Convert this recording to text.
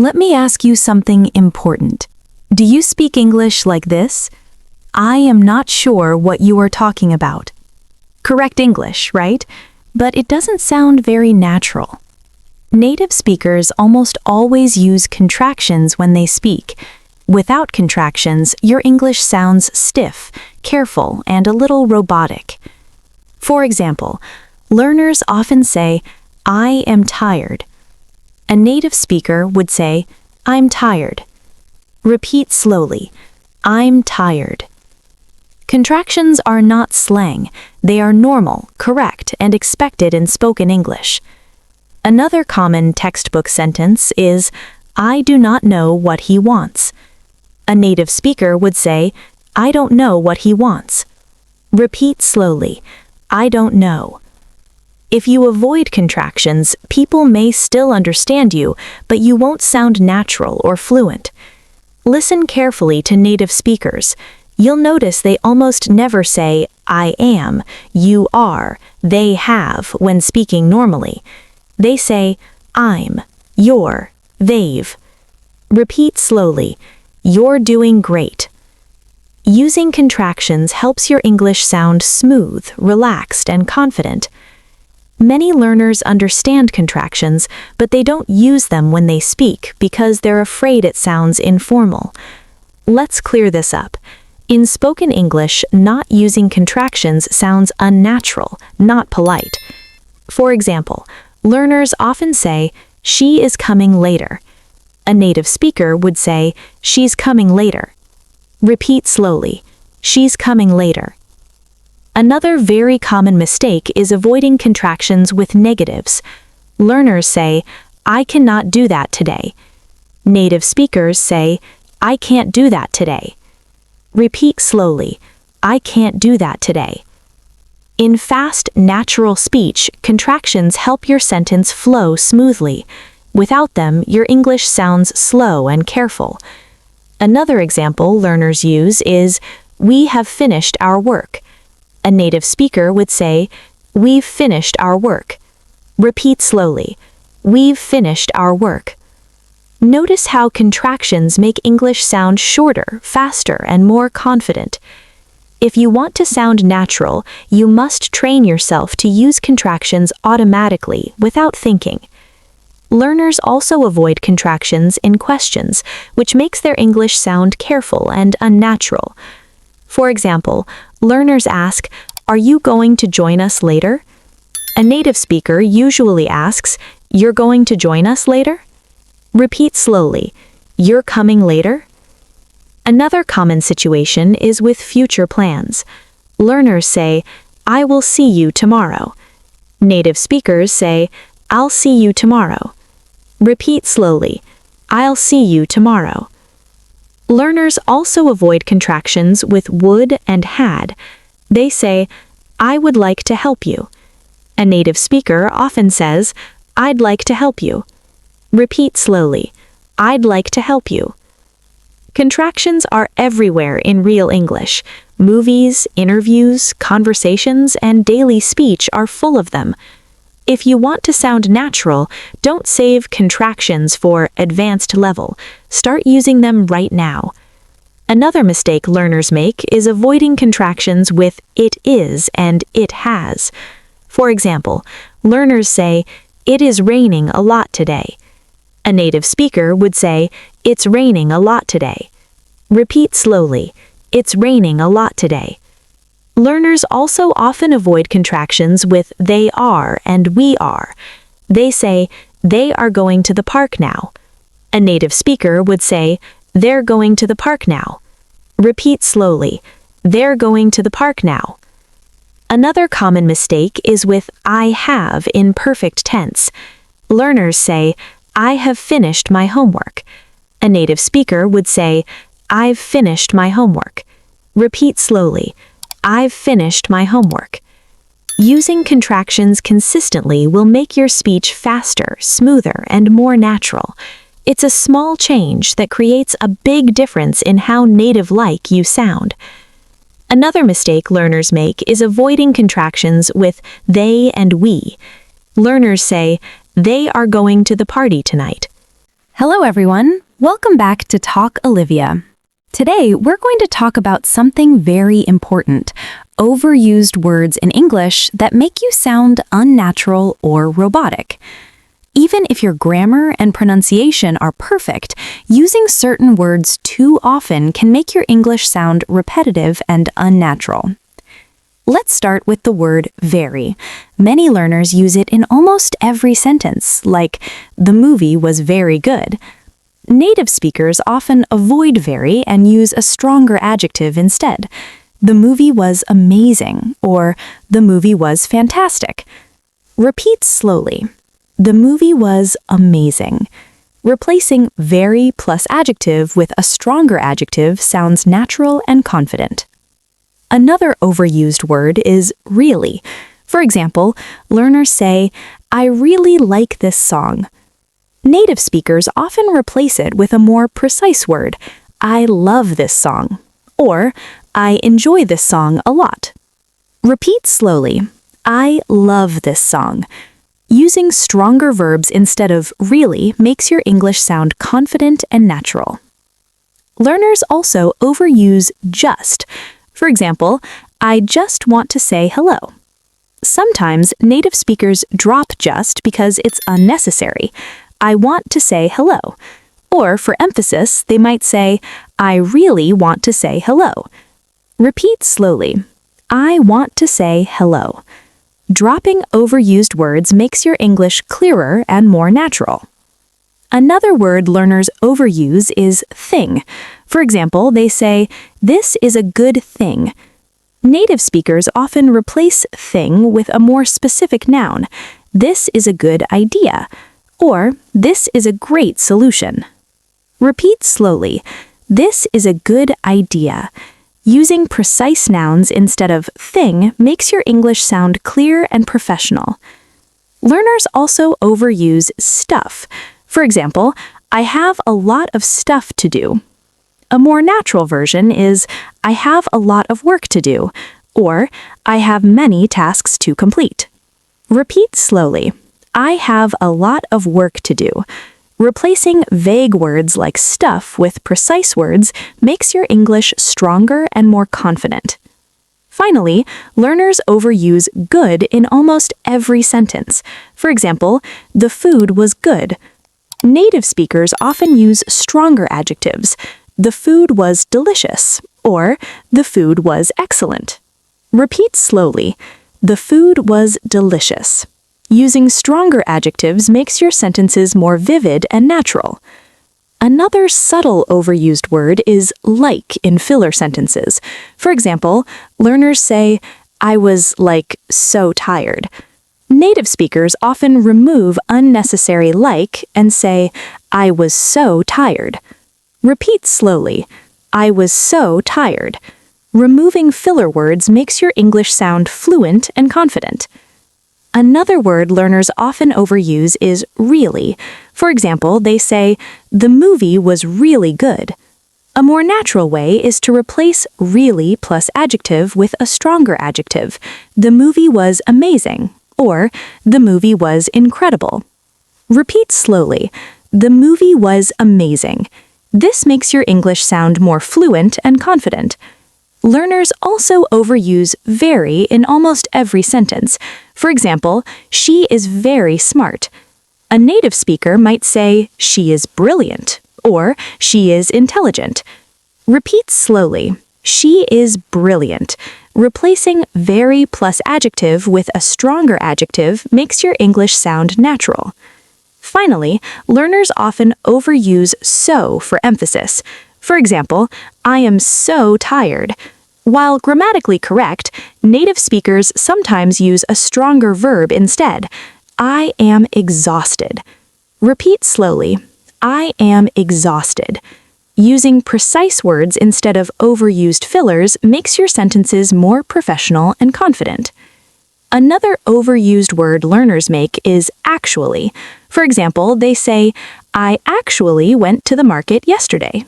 Let me ask you something important. Do you speak English like this? I am not sure what you are talking about. Correct English, right? But it doesn't sound very natural. Native speakers almost always use contractions when they speak. Without contractions, your English sounds stiff, careful, and a little robotic. For example, learners often say, I am tired. A native speaker would say, I'm tired. Repeat slowly, I'm tired. Contractions are not slang. They are normal, correct, and expected in spoken English. Another common textbook sentence is, I do not know what he wants. A native speaker would say, I don't know what he wants. Repeat slowly, I don't know. If you avoid contractions, people may still understand you, but you won't sound natural or fluent. Listen carefully to native speakers. You'll notice they almost never say, I am, you are, they have when speaking normally. They say, I'm, you're, they've. Repeat slowly, you're doing great. Using contractions helps your English sound smooth, relaxed, and confident. Many learners understand contractions, but they don't use them when they speak because they're afraid it sounds informal. Let's clear this up. In spoken English, not using contractions sounds unnatural, not polite. For example, learners often say, she is coming later. A native speaker would say, she's coming later. Repeat slowly, she's coming later. Another very common mistake is avoiding contractions with negatives. Learners say, I cannot do that today. Native speakers say, I can't do that today. Repeat slowly, I can't do that today. In fast, natural speech, contractions help your sentence flow smoothly. Without them, your English sounds slow and careful. Another example learners use is, we have finished our work. A native speaker would say, we've finished our work. Repeat slowly, we've finished our work. Notice how contractions make English sound shorter, faster, and more confident. If you want to sound natural, you must train yourself to use contractions automatically without thinking. Learners also avoid contractions in questions, which makes their English sound careful and unnatural. For example, learners ask, are you going to join us later? A native speaker usually asks, you're going to join us later? Repeat slowly, you're coming later? Another common situation is with future plans. Learners say, I will see you tomorrow. Native speakers say, I'll see you tomorrow. Repeat slowly, I'll see you tomorrow. Learners also avoid contractions with would and had. They say, I would like to help you. A native speaker often says, I'd like to help you. Repeat slowly, I'd like to help you. Contractions are everywhere in real English. Movies, interviews, conversations, and daily speech are full of them. If you want to sound natural, don't save contractions for advanced level. Start using them right now. Another mistake learners make is avoiding contractions with it is and it has. For example, learners say, it is raining a lot today. A native speaker would say, it's raining a lot today. Repeat slowly, it's raining a lot today. Learners also often avoid contractions with they are and we are. They say, they are going to the park now. A native speaker would say, they're going to the park now. Repeat slowly, they're going to the park now. Another common mistake is with I have in perfect tense. Learners say, I have finished my homework. A native speaker would say, I've finished my homework. Repeat slowly, I've finished my homework. Using contractions consistently will make your speech faster, smoother, and more natural. It's a small change that creates a big difference in how native-like you sound. Another mistake learners make is avoiding contractions with they and we. Learners say, they are going to the party tonight. Hello everyone, welcome back to Talk Olivia. Today we're going to talk about something very important, overused words in English that make you sound unnatural or robotic. Even if your grammar and pronunciation are perfect, using certain words too often can make your English sound repetitive and unnatural. Let's start with the word very. Many learners use it in almost every sentence, like, the movie was very good. Native speakers often avoid very and use a stronger adjective instead. The movie was amazing, or the movie was fantastic. Repeat slowly. The movie was amazing. Replacing very plus adjective with a stronger adjective sounds natural and confident. Another overused word is really. For example, learners say, I really like this song. Native speakers often replace it with a more precise word, I love this song, or I enjoy this song a lot. Repeat slowly, I love this song. Using stronger verbs instead of really makes your English sound confident and natural. Learners also overuse just. For example, I just want to say hello. Sometimes native speakers drop just because it's unnecessary. I want to say hello. Or for emphasis, they might say, I really want to say hello. Repeat slowly. I want to say hello. Dropping overused words makes your English clearer and more natural. Another word learners overuse is thing. For example, they say, this is a good thing. Native speakers often replace thing with a more specific noun. This is a good idea. Or, this is a great solution. Repeat slowly. This is a good idea. Using precise nouns instead of thing makes your English sound clear and professional. Learners also overuse stuff. For example, I have a lot of stuff to do. A more natural version is, I have a lot of work to do, or I have many tasks to complete. Repeat slowly. I have a lot of work to do. Replacing vague words like stuff with precise words makes your English stronger and more confident. Finally, learners overuse good in almost every sentence. For example, the food was good. Native speakers often use stronger adjectives. The food was delicious, or the food was excellent. Repeat slowly. The food was delicious. Using stronger adjectives makes your sentences more vivid and natural. Another subtle overused word is like in filler sentences. For example, learners say, I was so tired. Native speakers often remove unnecessary like and say, I was so tired. Repeat slowly. I was so tired. Removing filler words makes your English sound fluent and confident. Another word learners often overuse is really. For example, they say, the movie was really good. A more natural way is to replace really plus adjective with a stronger adjective. The movie was amazing, or the movie was incredible. Repeat slowly. The movie was amazing. This makes your English sound more fluent and confident. Learners also overuse very in almost every sentence. For example, she is very smart. A native speaker might say, she is brilliant, or she is intelligent. Repeat slowly. She is brilliant. Replacing very plus adjective with a stronger adjective makes your English sound natural. Finally, learners often overuse so for emphasis. For example, I am so tired. While grammatically correct, native speakers sometimes use a stronger verb instead. I am exhausted. Repeat slowly. I am exhausted. Using precise words instead of overused fillers makes your sentences more professional and confident. Another overused word learners make is actually. For example, they say, I actually went to the market yesterday.